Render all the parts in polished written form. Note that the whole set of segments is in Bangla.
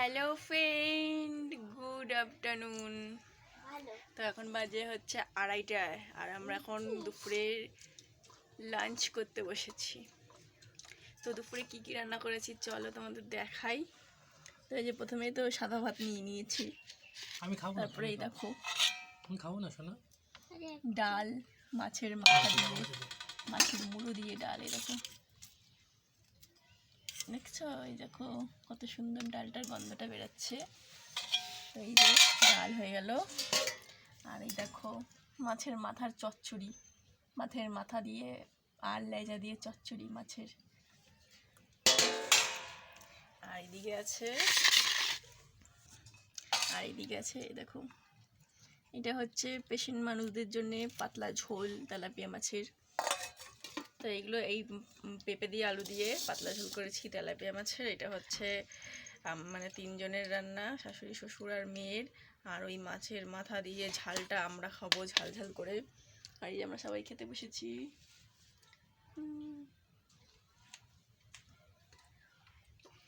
Hello friend, good afternoon. তো এখন বাজে হচ্ছে 2:30টায়, আর আমরা এখন দুপুরে লাঞ্চ করতে বসেছি। তো দুপুরে কি কি রান্না করেছি চলো তোমাদের দেখাই। তো এই যে প্রথমেই তো সাদা ভাত নিয়ে নিয়েছি, আমি খাবো না। তারপরে এই দেখো আমি খাবো না শোনা। ডাল, মাছের মাথা দিয়ে, মাছের মুড়ো দিয়ে ডাল। এই দেখো, দেখছো? এই দেখো কত সুন্দর ডালটার গন্ধটা বেরোচ্ছে। তো এই যে ডাল হয়ে গেল। আর এই দেখো মাছের মাথার চচ্চড়ি, মাছের মাথা দিয়ে আর লেজা দিয়ে চচ্চড়ি মাছের। আর এইদিকে আছে এই দেখো, এটা হচ্ছে পেশেন্ট মানুষদের জন্য পাতলা ঝোল তেলাপিয়া মাছের। তো এইগুলো এই পেঁপে দিয়ে আলু দিয়ে পাতলা ঝোল করেছি তেলাপিয়া মাছের। এটা হচ্ছে মানে 3 জনের রান্না, শাশুড়ি শ্বশুর আর মেয়ের। আর ওই মাছের মাথা দিয়ে ঝালটা আমরা খাবো ঝাল ঝাল করে। আর এই আমরা সবাই খেতে বসেছি।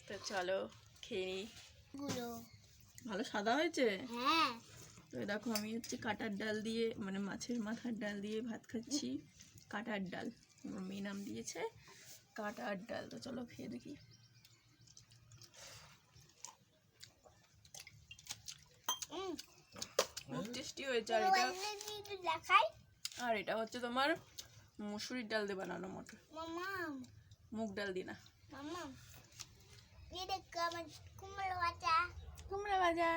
তো চলো খেয়ে নিই। ভালো সাদা হয়েছে। তো দেখো আমি হচ্ছে কাটার ডাল দিয়ে, মানে মাছের মাথার ডাল দিয়ে ভাত খাচ্ছি। কাটার ডাল, আমার মেয়ে নাম দিয়েছে কাটার ডাল। তো চলো খেয়ে দেখি। খুব টেস্টি হয়েছে। আর এটা হচ্ছে তোমার মুসুরির ডাল দিয়ে বানানো মটর, মুগ ডাল দিয়ে না। কুমড়া ভাজা।